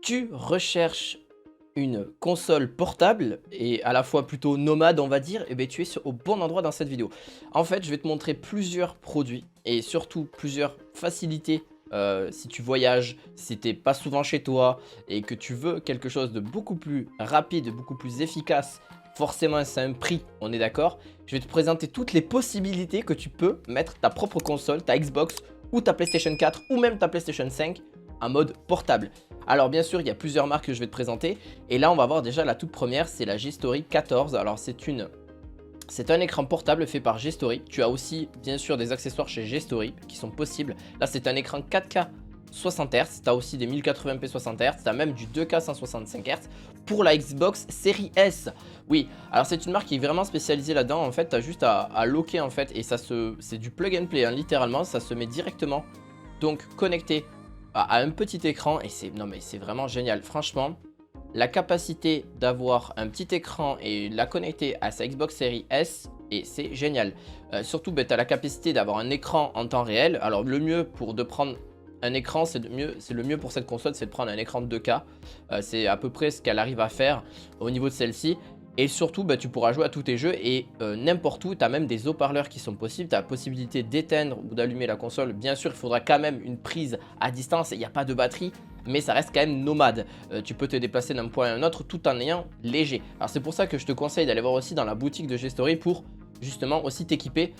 Tu recherches une console portable et à la fois plutôt nomade on va dire, et bien tu es au bon endroit dans cette vidéo. En fait, je vais te montrer plusieurs produits et surtout plusieurs facilités si tu voyages, si t'es pas souvent chez toi et que tu veux quelque chose de beaucoup plus rapide, beaucoup plus efficace. Forcément c'est un prix, on est d'accord. Je vais te présenter toutes les possibilités que tu peux mettre ta propre console, ta Xbox ou ta PlayStation 4 ou même ta PlayStation 5 en mode portable. Alors bien sûr, il y a plusieurs marques que je vais te présenter. Et là, on va voir déjà la toute première, c'est la G-Story 14. Alors c'est un écran portable fait par G-Story. Tu as aussi bien sûr des accessoires chez G-Story qui sont possibles. Là, c'est un écran 4K 60 Hz. Tu as aussi des 1080p 60 Hz. Tu as même du 2K 165 Hz pour la Xbox Series S. Oui, alors c'est une marque qui est vraiment spécialisée là-dedans. En fait, tu as juste à locker en fait. Et c'est du plug and play, hein, littéralement. Ça se met directement donc connecté à un petit écran et c'est vraiment génial. Franchement, la capacité d'avoir un petit écran et la connecter à sa Xbox Series S, et c'est génial. Surtout, tu as la capacité d'avoir un écran en temps réel. Alors le mieux de prendre un écran, c'est le mieux pour cette console, c'est de prendre un écran de 2K. C'est à peu près ce qu'elle arrive à faire au niveau de celle-ci. Et surtout, tu pourras jouer à tous tes jeux et n'importe où. Tu as même des haut-parleurs qui sont possibles. Tu as la possibilité d'éteindre ou d'allumer la console. Bien sûr, il faudra quand même une prise à distance. Il n'y a pas de batterie, mais ça reste quand même nomade. Tu peux te déplacer d'un point à un autre tout en ayant léger. Alors c'est pour ça que je te conseille d'aller voir aussi dans la boutique de G-Story pour justement aussi t'équiper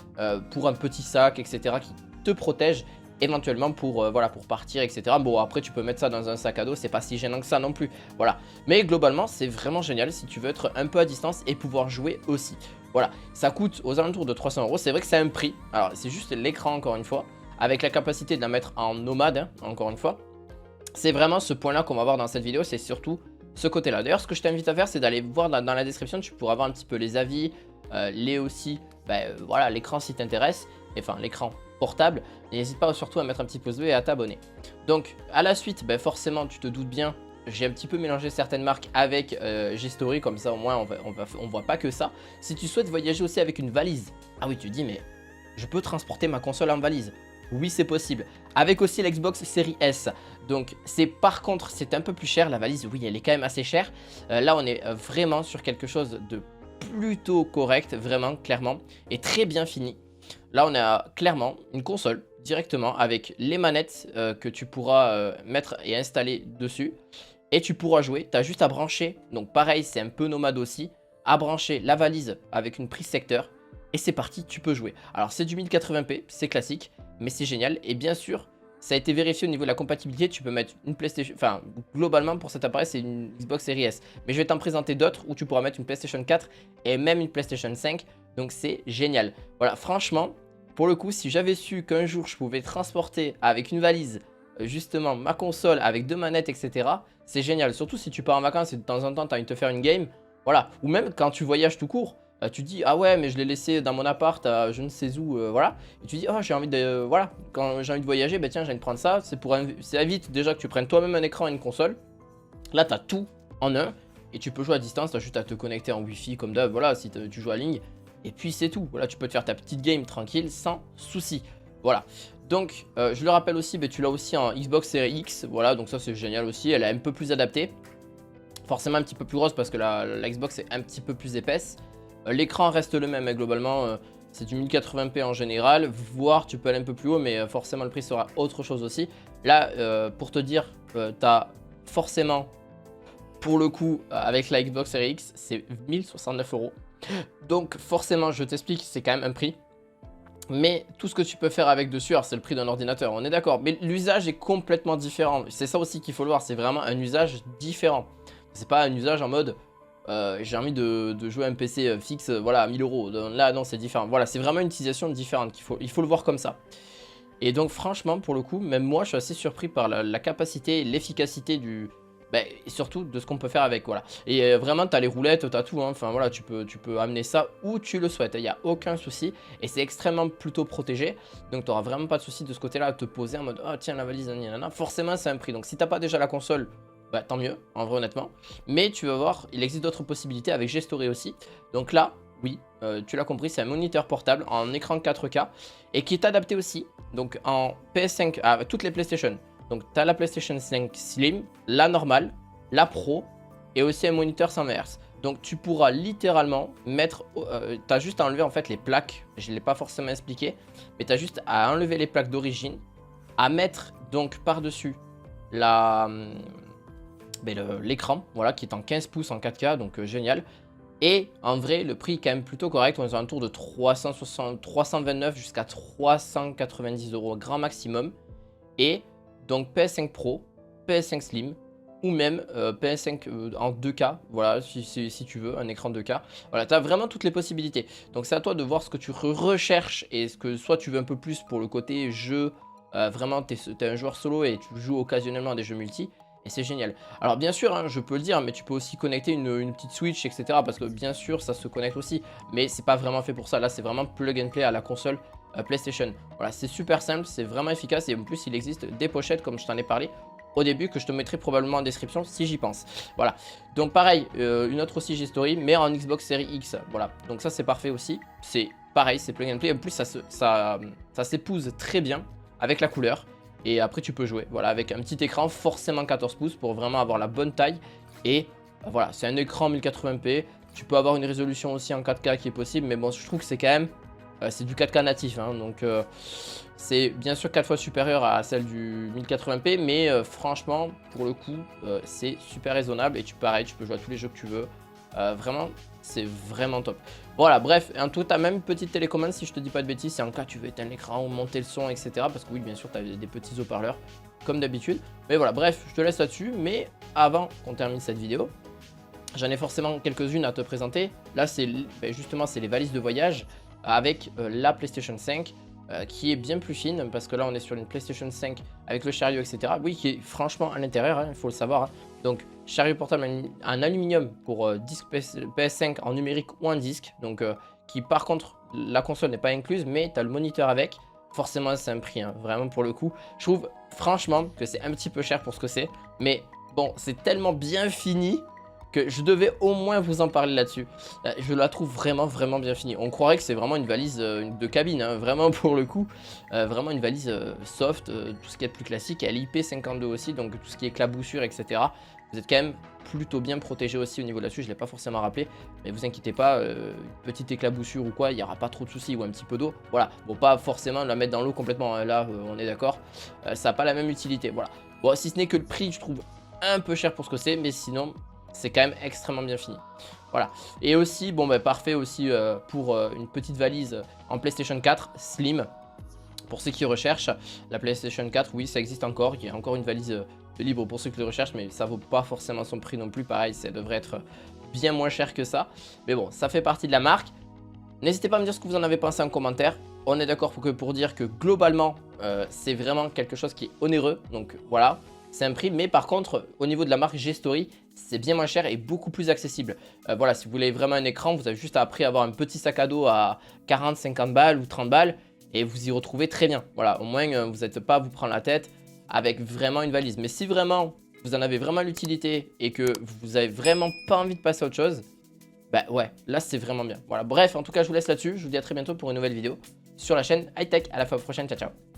pour un petit sac, etc. qui te protège éventuellement pour partir, etc. Bon, après tu peux mettre ça dans un sac à dos, c'est pas si gênant que ça non plus, voilà. Mais globalement c'est vraiment génial si tu veux être un peu à distance et pouvoir jouer aussi. Voilà, ça coûte aux alentours de 300 €. C'est vrai que c'est un prix, alors c'est juste l'écran encore une fois, avec la capacité de la mettre en nomade, hein, encore une fois. C'est vraiment ce point là qu'on va voir dans cette vidéo, c'est surtout ce côté là. D'ailleurs ce que je t'invite à faire, c'est d'aller voir dans la description, tu pourras voir un petit peu les avis, voilà, l'écran si t'intéresse, enfin l'écran portable. N'hésite pas surtout à mettre un petit pouce bleu et à t'abonner. Donc à la suite, forcément tu te doutes bien, j'ai un petit peu mélangé certaines marques avec G-Story, comme ça au moins on voit pas que ça. Si tu souhaites voyager aussi avec une valise, ah oui tu te dis mais je peux transporter ma console en valise. Oui c'est possible, avec aussi l'Xbox Series S. Donc par contre c'est un peu plus cher, la valise oui elle est quand même assez chère. Là on est vraiment sur quelque chose de plutôt correct, vraiment clairement, et très bien fini. Là on a clairement une console directement avec les manettes que tu pourras mettre et installer dessus. Et tu pourras jouer, tu as juste à brancher, donc pareil c'est un peu nomade aussi, à brancher la valise avec une prise secteur. Et c'est parti, tu peux jouer. Alors c'est du 1080p, c'est classique, mais c'est génial. Et bien sûr, ça a été vérifié au niveau de la compatibilité, tu peux mettre une PlayStation, enfin globalement pour cet appareil c'est une Xbox Series S. Mais je vais t'en présenter d'autres où tu pourras mettre une PlayStation 4 et même une PlayStation 5. Donc c'est génial. Voilà, franchement, pour le coup, si j'avais su qu'un jour je pouvais transporter avec une valise justement ma console avec deux manettes, etc. C'est génial. Surtout si tu pars en vacances et de temps en temps tu as envie de te faire une game. Voilà, ou même quand tu voyages tout court. Tu dis ah ouais mais je l'ai laissé dans mon appart à je ne sais où, voilà, et tu dis oh j'ai envie de voilà, quand j'ai envie de voyager, tiens j'ai envie de prendre ça, ça évite déjà que tu prennes toi-même un écran et une console. Là tu as tout en un et tu peux jouer à distance, tu as juste à te connecter en wifi comme d'hab, voilà, si tu joues à ligne, et puis c'est tout. Voilà, tu peux te faire ta petite game tranquille sans souci. Voilà, donc je le rappelle aussi, tu l'as aussi en Xbox Series X, voilà, donc ça c'est génial aussi, elle est un peu plus adaptée, forcément un petit peu plus grosse parce que la Xbox est un petit peu plus épaisse. L'écran reste le même, hein, globalement, c'est du 1080p en général, voire tu peux aller un peu plus haut, mais forcément le prix sera autre chose aussi. Là, pour te dire, tu as forcément, pour le coup, avec la Xbox Series X, c'est 1069 €. Donc forcément, je t'explique, c'est quand même un prix. Mais tout ce que tu peux faire avec dessus, alors c'est le prix d'un ordinateur, on est d'accord, mais l'usage est complètement différent. C'est ça aussi qu'il faut le voir, c'est vraiment un usage différent. C'est pas un usage en mode... j'ai envie de jouer à un PC fixe, voilà, à 1000 €. Là, non, c'est différent. Voilà, c'est vraiment une utilisation différente. Il faut le voir comme ça. Et donc, franchement, pour le coup, même moi, je suis assez surpris par la capacité et l'efficacité du... et surtout de ce qu'on peut faire avec, voilà. Et vraiment, tu as les roulettes, tu as tout, hein. Enfin, voilà, tu peux amener ça où tu le souhaites. Il n'y a aucun souci. Et c'est extrêmement plutôt protégé. Donc, tu n'auras vraiment pas de souci de ce côté-là à te poser en mode, oh, tiens, la valise, nanana. Forcément, c'est un prix. Donc, si tu n'as pas déjà la console... tant mieux, en vrai honnêtement. Mais tu vas voir, il existe d'autres possibilités avec G-Story aussi. Donc là, oui, tu l'as compris, c'est un moniteur portable en écran 4K et qui est adapté aussi donc en PS5 à toutes les PlayStation. Donc tu as la PlayStation 5 Slim, la normale, la Pro et aussi un moniteur 120 Hz. Donc tu pourras littéralement mettre, tu as juste à enlever en fait les plaques, je ne l'ai pas forcément expliqué, mais tu as juste à enlever les plaques d'origine, à mettre donc par-dessus l'écran, voilà, qui est en 15 pouces en 4K, donc génial. Et en vrai, le prix est quand même plutôt correct, on est à un tour de 329 jusqu'à 390 € grand maximum. Et donc PS5 Pro, PS5 Slim, ou même PS5 en 2K, voilà, si tu veux, un écran 2K. Voilà, tu as vraiment toutes les possibilités. Donc c'est à toi de voir ce que tu recherches et ce que soit tu veux un peu plus pour le côté jeu, vraiment tu es un joueur solo et tu joues occasionnellement à des jeux multi. Et c'est génial. Alors bien sûr, hein, je peux le dire, mais tu peux aussi connecter une petite Switch, etc. Parce que bien sûr, ça se connecte aussi. Mais c'est pas vraiment fait pour ça. Là, c'est vraiment plug and play à la console PlayStation. Voilà, c'est super simple, c'est vraiment efficace. Et en plus, il existe des pochettes, comme je t'en ai parlé au début, que je te mettrai probablement en description si j'y pense. Voilà. Donc pareil, une autre aussi G-Story, mais en Xbox Series X. Voilà. Donc ça, c'est parfait aussi. C'est pareil, c'est plug and play. En plus, ça s'épouse très bien avec la couleur. Et après tu peux jouer, voilà, avec un petit écran, forcément 14 pouces pour vraiment avoir la bonne taille. Et voilà, c'est un écran 1080p, tu peux avoir une résolution aussi en 4K qui est possible. Mais bon, je trouve que c'est quand même, c'est du 4K natif, hein, donc c'est bien sûr 4 fois supérieur à celle du 1080p. Mais franchement, pour le coup, c'est super raisonnable. Et pareil, tu peux jouer à tous les jeux que tu veux. Vraiment, c'est vraiment top. Voilà, bref, en tout, tu as même une petite télécommande si je te dis pas de bêtises, si en cas tu veux éteindre l'écran ou monter le son, etc. Parce que oui, bien sûr, tu as des petits haut-parleurs comme d'habitude. Mais voilà, bref, je te laisse là-dessus. Mais avant qu'on termine cette vidéo, j'en ai forcément quelques-unes à te présenter. Là, c'est justement, c'est les valises de voyage avec la PlayStation 5. Qui est bien plus fine parce que là on est sur une PlayStation 5 avec le chariot, etc. Oui, qui est franchement à l'intérieur, il faut le savoir, hein. Donc chariot portable en aluminium pour disque PS5 en numérique ou en disque. Donc qui par contre la console n'est pas incluse, mais tu as le moniteur avec. Forcément c'est un prix, hein, vraiment pour le coup. Je trouve franchement que c'est un petit peu cher pour ce que c'est. Mais bon, c'est tellement bien fini que je devais au moins vous en parler là-dessus. Je la trouve vraiment bien finie. On croirait que c'est vraiment une valise de cabine, hein, vraiment pour le coup. Vraiment une valise soft, tout ce qui est plus classique. Elle est IP52 aussi, donc tout ce qui est éclaboussure, etc. Vous êtes quand même plutôt bien protégé aussi au niveau là-dessus. Je ne l'ai pas forcément rappelé, mais vous inquiétez pas, petite éclaboussure ou quoi, il n'y aura pas trop de soucis, ou un petit peu d'eau. Voilà, bon, pas forcément la mettre dans l'eau complètement, là on est d'accord. Ça n'a pas la même utilité, voilà. Bon, si ce n'est que le prix, je trouve un peu cher pour ce que c'est, mais sinon c'est quand même extrêmement bien fini. Voilà. Et aussi, bon bah parfait aussi pour une petite valise en PlayStation 4 Slim. Pour ceux qui recherchent la PlayStation 4, oui, ça existe encore. Il y a encore une valise libre pour ceux qui le recherchent, mais ça vaut pas forcément son prix non plus. Pareil, ça devrait être bien moins cher que ça. Mais bon, ça fait partie de la marque. N'hésitez pas à me dire ce que vous en avez pensé en commentaire. On est d'accord pour dire que globalement, c'est vraiment quelque chose qui est onéreux. Donc voilà, c'est un prix. Mais par contre, au niveau de la marque G-Story, c'est bien moins cher et beaucoup plus accessible. Voilà, si vous voulez vraiment un écran, vous avez juste après avoir un petit sac à dos à 40, 50 balles ou 30 balles. Et vous y retrouvez très bien. Voilà, au moins, vous n'êtes pas à vous prendre la tête avec vraiment une valise. Mais si vraiment, vous en avez vraiment l'utilité et que vous avez vraiment pas envie de passer à autre chose, bah ouais, là c'est vraiment bien. Voilà, bref, en tout cas, je vous laisse là-dessus. Je vous dis à très bientôt pour une nouvelle vidéo sur la chaîne High Tech. À la fois prochaine, ciao ciao.